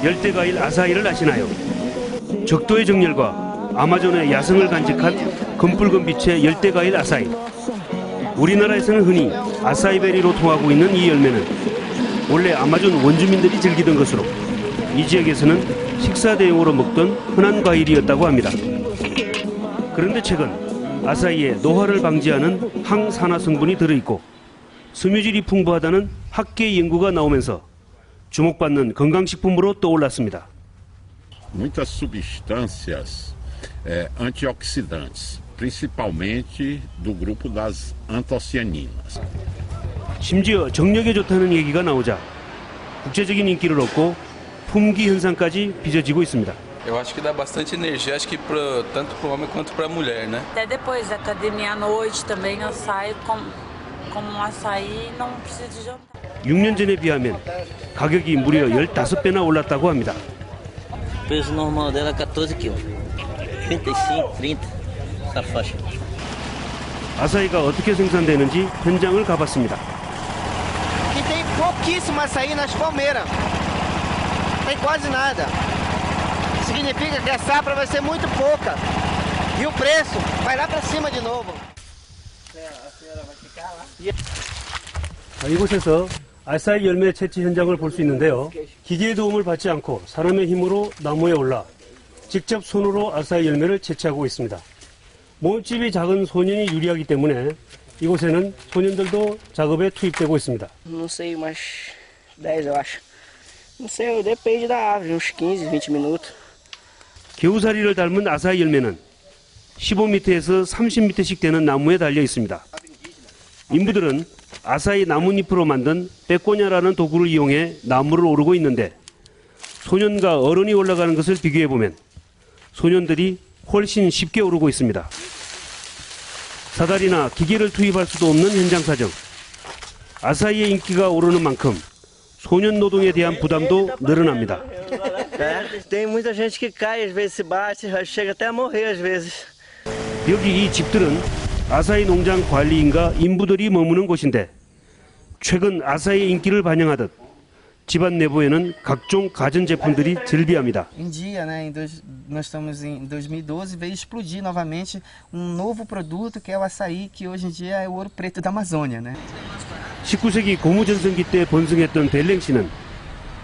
열대과일 아사히를 아시나요? 적도의 정열과 아마존의 야성을 간직한 검붉은 빛의 열대과일 아사히. 우리나라에서는 흔히 아사이베리로 통하고 있는 이 열매는 원래 아마존 원주민들이 즐기던 것으로 이 지역에서는 식사 대용으로 먹던 흔한 과일이었다고 합니다. 그런데 최근 아사히에 노화를 방지하는 항산화 성분이 들어있고 섬유질이 풍부하다는 학계 연구가 나오면서 주목받는 건강식품으로 떠올랐습니다. Muitas substâncias antioxidantes, principalmente do grupo das antocianinas. 심지어 정력에 좋다는 얘기가 나오자 국제적인 인기를 얻고 품귀 현상까지 빚어지고 있습니다. Eu acho que dá bastante energia, acho que tanto para o homem quanto para a mulher, né? Até depois da academia à noite também eu saio como um açaí, não preciso de jantar. 6년 전에 비하면 가격이 무려 15배나 올랐다고 합니다. O peso normal dela é 14 kg. 35, 30, essa faixa. 아사히가 어떻게 생산되는지 현장을 가봤습니다. Aqui tem pouquíssimo açaí nas palmeiras. Tem quase nada. Significa que a safra vai ser muito pouca. E o preço vai lá para cima de novo. A senhora vai ficar lá. 이곳에서 아사히 열매 채취 현장을 볼 수 있는데요. 기계의 도움을 받지 않고 사람의 힘으로 나무에 올라 직접 손으로 아사히 열매를 채취하고 있습니다. 몸집이 작은 소년이 유리하기 때문에 이곳에는 소년들도 작업에 투입되고 있습니다. Não sei, umas 10 eu acho. Não sei, depende da árvore, uns 15, 20 minutos. 겨우살이를 닮은 아사히 열매는 15m에서 30m씩 되는 나무에 달려 있습니다. 인부들은 아사히 나뭇잎으로 만든 빼꼬냐라는 도구를 이용해 나무를 오르고 있는데 소년과 어른이 올라가는 것을 비교해보면 소년들이 훨씬 쉽게 오르고 있습니다. 사다리나 기계를 투입할 수도 없는 현장 사정. 아사히의 인기가 오르는 만큼 소년 노동에 대한 부담도 늘어납니다. Tem muita gente que cai, às vezes se bate, chega até a morrer às vezes. 여기 이 집들은 아사히 농장 관리인과 인부들이 머무는 곳인데 최근 아사히의 인기를 반영하듯 집안 내부에는 각종 가전제품들이 즐비합니다. Em dia, né, nós estamos em 2012, veio explodir novamente novo produto que é o açaí, que hoje em dia é o ouro preto da Amazônia, né? 19세기 고무전성기 때 번성했던 벨랭 씨는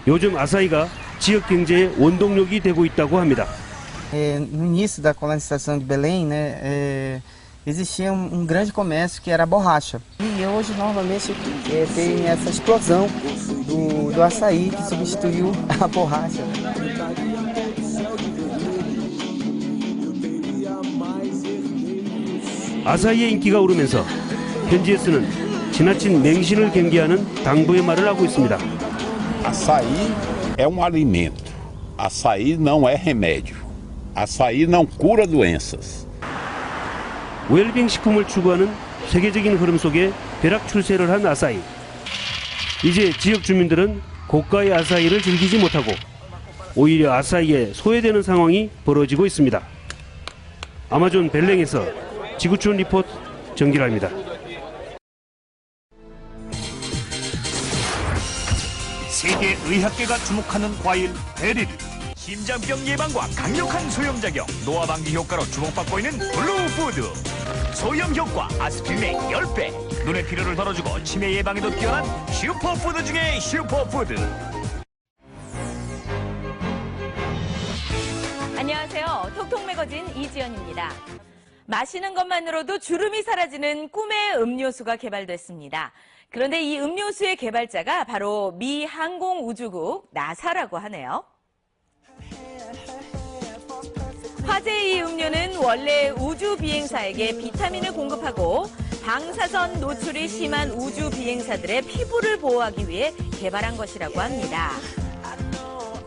요즘 아사히가 지역 경제의 원동력이 되고 있다고 합니다. No início da colonização de Belém, né, existia grande comércio que era a borracha. E hoje novamente tem essa explosão do açaí que substituiu a borracha. 아사히의 인기가 오르면서 현지에서는 지나친 맹신을 경계하는 당부의 말을 하고 있습니다. Açaí é alimento. Açaí não é remédio. Açaí não cura doenças. 웰빙 식품을 추구하는 세계적인 흐름 속에 벼락 출세를 한 아사히. 이제 지역 주민들은 고가의 아사히를 즐기지 못하고 오히려 아사히에 소외되는 상황이 벌어지고 있습니다. 아마존 벨랭에서 지구촌 리포트 정기라입니다. 세계 의학계가 주목하는 과일 베리리. 심장병 예방과 강력한 소염작용, 노화 방지 효과로 주목받고 있는 블루푸드. 소염 효과 아스피린의 10배, 눈의 피로를 덜어주고 치매 예방에도 뛰어난 슈퍼푸드 중의 슈퍼푸드. 안녕하세요. 톡톡 매거진 이지연입니다. 마시는 것만으로도 주름이 사라지는 꿈의 음료수가 개발됐습니다. 그런데 이 음료수의 개발자가 바로 미 항공우주국 나사라고 하네요. 화제의 이 음료는 원래 우주 비행사에게 비타민을 공급하고 방사선 노출이 심한 우주 비행사들의 피부를 보호하기 위해 개발한 것이라고 합니다.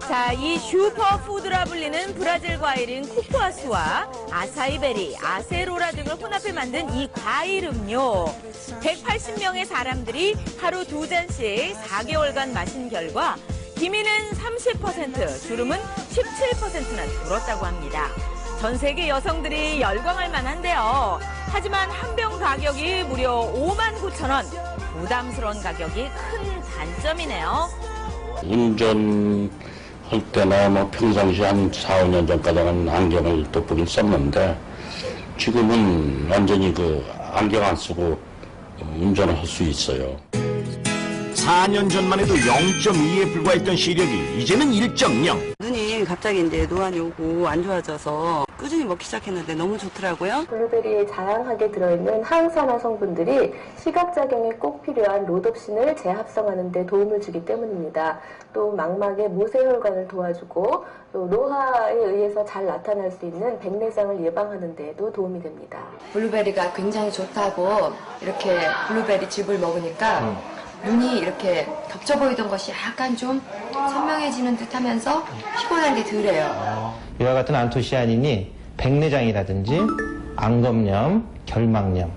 자, 이 슈퍼푸드라 불리는 브라질 과일인 쿠쿠아수와 아사이베리, 아세로라 등을 혼합해 만든 이 과일 음료. 180명의 사람들이 하루 2잔씩 4개월간 마신 결과 기미는 30%, 주름은 17%나 줄었다고 합니다. 전 세계 여성들이 열광할 만한데요. 하지만 한 병 가격이 무려 59,000원. 부담스러운 가격이 큰 단점이네요. 운전할 때나 뭐 평상시 한 4, 5년 전까지는 안경을 돋보긴 썼는데 지금은 완전히 안경 안 쓰고 운전을 할 수 있어요. 4년 전만 해도 0.2에 불과했던 시력이 이제는 1.0. 눈이 갑자기 이제 노안이 오고 안 좋아져서 꾸준히 먹기 시작했는데 너무 좋더라고요. 블루베리에 다양하게 들어있는 항산화 성분들이 시각작용에 꼭 필요한 로놉신을 재합성하는 데 도움을 주기 때문입니다. 또 망막의 모세혈관을 도와주고 또 노화에 의해서 잘 나타날 수 있는 백내장을 예방하는 데에도 도움이 됩니다. 블루베리가 굉장히 좋다고 이렇게 블루베리 즙을 먹으니까 눈이 이렇게 겹쳐 보이던 것이 약간 좀 선명해지는 듯 하면서 피곤한 게 덜해요. 이와 같은 안토시아닌이 백내장이라든지 안검염, 결막염,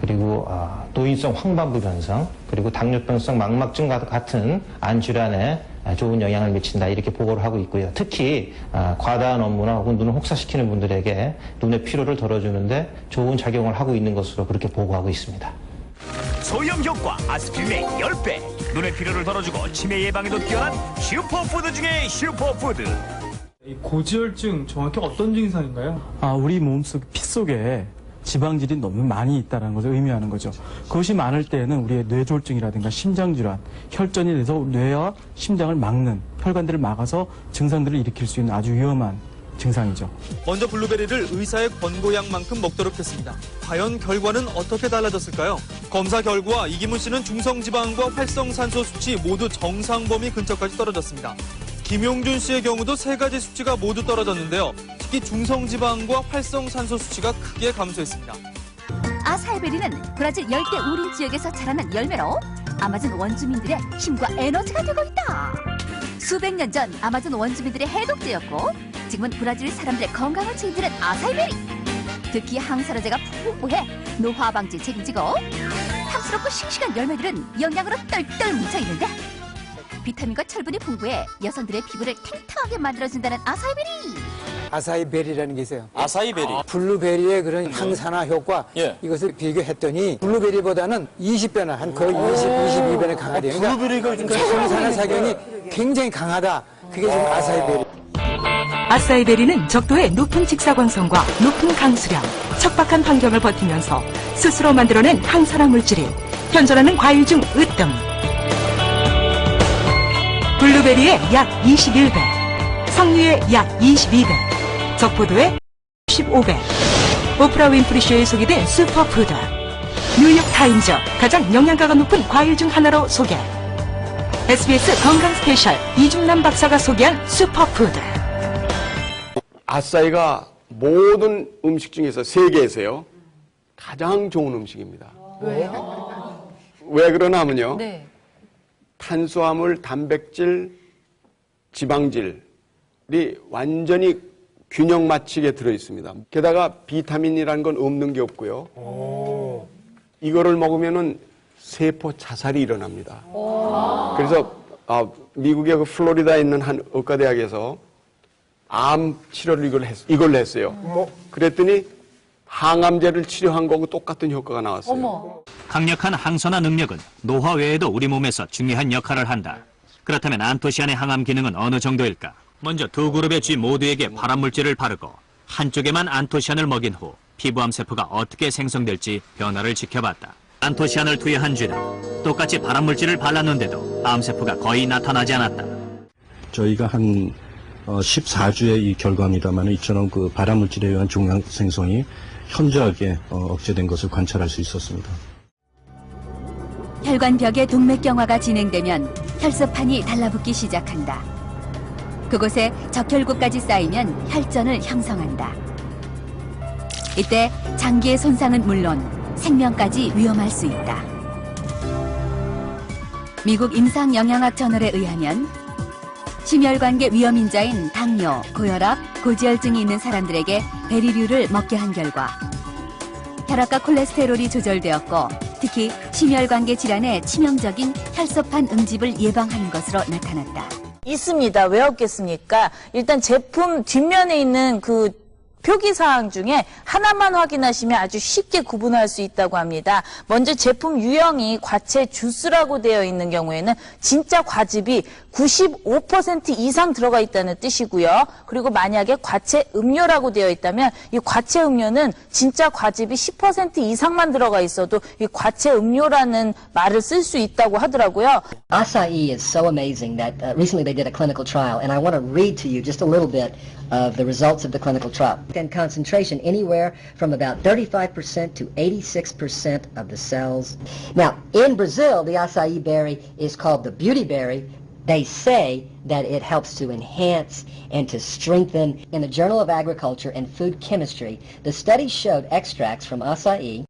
그리고 노인성 황반부 변성, 그리고 당뇨병성 망막증 같은 안질환에 좋은 영향을 미친다 이렇게 보고를 하고 있고요. 특히 과다한 업무나 혹은 눈을 혹사시키는 분들에게 눈의 피로를 덜어주는데 좋은 작용을 하고 있는 것으로 그렇게 보고하고 있습니다. 소염 효과 아스피린의 10배, 눈의 피로를 덜어주고 치매 예방에도 뛰어난 슈퍼푸드 중에 슈퍼푸드. 이 고지혈증 정확히 어떤 증상인가요? 우리 몸속 피 속에 지방질이 너무 많이 있다는 것을 의미하는 거죠. 그것이 많을 때에는 우리의 뇌졸중이라든가 심장질환, 혈전이 돼서 뇌와 심장을 막는, 혈관들을 막아서 증상들을 일으킬 수 있는 아주 위험한 증상이죠. 먼저 블루베리를 의사의 권고량만큼 먹도록 했습니다. 과연 결과는 어떻게 달라졌을까요? 검사 결과 이기문 씨는 중성지방과 활성산소 수치 모두 정상 범위 근처까지 떨어졌습니다. 김용준 씨의 경우도 3가지 수치가 모두 떨어졌는데요. 특히 중성지방과 활성산소 수치가 크게 감소했습니다. 아사이베리는 브라질 열대 우림 지역에서 자라는 열매로 아마존 원주민들의 힘과 에너지가 되고 있다. 수백 년 전 아마존 원주민들의 해독제였고 지금은 브라질 사람들의 건강을 책임지는 아사이베리. 특히 항산화제가 풍부해 노화 방지 책임지고 탐스럽고 싱싱한 열매들은 영양으로 똘똘 뭉쳐있는데 비타민과 철분이 풍부해 여성들의 피부를 탱탱하게 만들어준다는 아사이베리. 아사이베리라는 게 있어요. 아사이베리. 블루베리의 그런 항산화 효과 이것을 비교했더니 블루베리보다는 20배나 한 거의 22배나 강하대요. 그러니까 항산화 작용이 굉장히 강하다. 그게 지금 아사이베리. 아사이베리는 적도의 높은 직사광선과 높은 강수량, 척박한 환경을 버티면서 스스로 만들어낸 항산화 물질이 현존하는 과일 중 으뜸. 블루베리의 약 21배, 석류의 약 22배, 적포도의 15배. 오프라 윈프리 쇼에 소개된 슈퍼푸드. 뉴욕타임즈 가장 영양가가 높은 과일 중 하나로 소개. SBS 건강 스페셜 이중남 박사가 소개한 슈퍼푸드. 아사이가 모든 음식 중에서 세계에서요 가장 좋은 음식입니다. 왜요? 왜 그러나 하면요. 네. 탄수화물, 단백질, 지방질이 완전히 균형 맞추게 들어있습니다. 게다가 비타민이라는 건 없는 게 없고요. 이거를 먹으면은 세포 자살이 일어납니다. 그래서 미국의 그 플로리다에 있는 한 의과대학에서 암 치료를 이걸로 했어요. 그랬더니 항암제를 치료한 거하고 똑같은 효과가 나왔어요. 어머. 강력한 항산화 능력은 노화 외에도 우리 몸에서 중요한 역할을 한다. 그렇다면 안토시아닌의 항암 기능은 어느 정도일까? 먼저 두 그룹의 쥐 모두에게 발암물질을 바르고 한쪽에만 안토시안을 먹인 후 피부암 세포가 어떻게 생성될지 변화를 지켜봤다. 안토시안을 투여한 쥐는 똑같이 발암물질을 발랐는데도 암세포가 거의 나타나지 않았다. 저희가 한 14주의 이 결과입니다만 이처럼 그 발암물질에 의한 종양 생성이 현저하게 억제된 것을 관찰할 수 있었습니다. 혈관벽의 동맥경화가 진행되면 혈소판이 달라붙기 시작한다. 그곳에 적혈구까지 쌓이면 혈전을 형성한다. 이때 장기의 손상은 물론 생명까지 위험할 수 있다. 미국 임상영양학 저널에 의하면 심혈관계 위험인자인 당뇨, 고혈압, 고지혈증이 있는 사람들에게 베리류를 먹게 한 결과 혈압과 콜레스테롤이 조절되었고 특히 심혈관계 질환의 치명적인 혈소판 응집을 예방하는 것으로 나타났다. 있습니다. 왜 없겠습니까? 일단 제품 뒷면에 있는 그 표기사항 중에 하나만 확인하시면 아주 쉽게 구분할 수 있다고 합니다. 먼저 제품 유형이 과채 주스라고 되어 있는 경우에는 진짜 과즙이 95% 이상 들어가 있다는 뜻이고요. 그리고 만약에 과채 음료라고 되어 있다면 이 과채 음료는 진짜 과즙이 10% 이상만 들어가 있어도 이 과채 음료라는 말을 쓸 수 있다고 하더라고요. Acai is so amazing that recently they did a clinical trial, and I want to read to you just a little bit of the results of the clinical trial. And concentration anywhere from about 35% to 86% of the cells. Now, in Brazil, the acai berry is called the beauty berry. They say that it helps to enhance and to strengthen. In the Journal of Agriculture and Food Chemistry, the study showed extracts from acai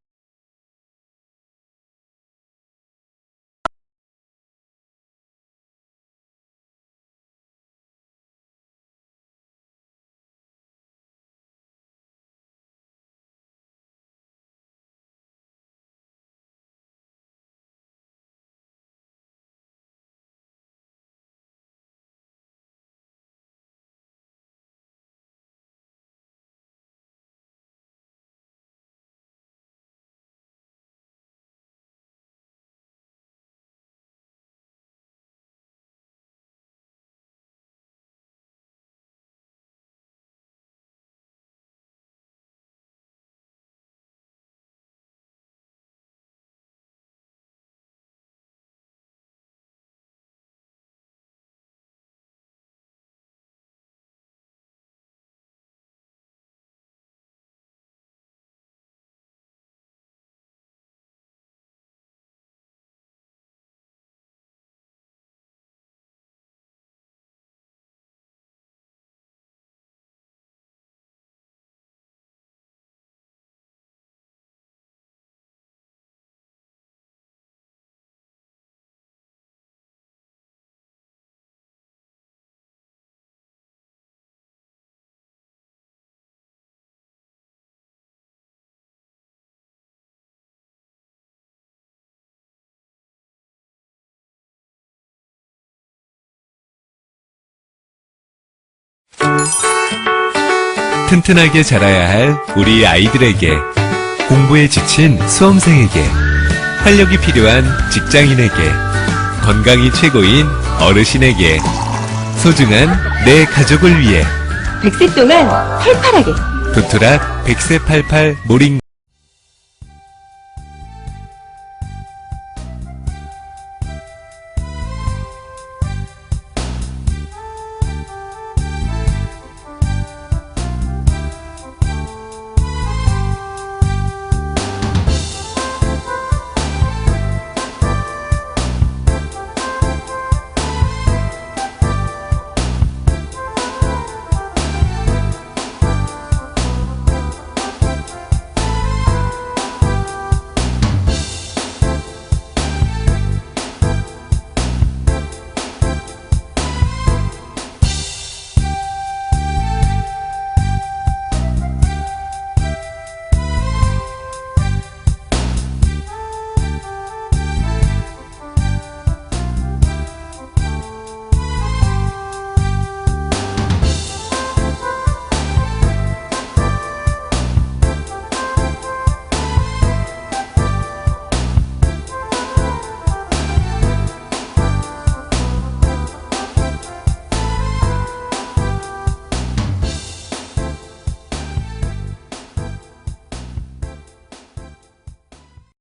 튼튼하게 자라야 할 우리 아이들에게, 공부에 지친 수험생에게, 활력이 필요한 직장인에게, 건강이 최고인 어르신에게, 소중한 내 가족을 위해 100세 동안 팔팔하게 도토락 100세 88 모링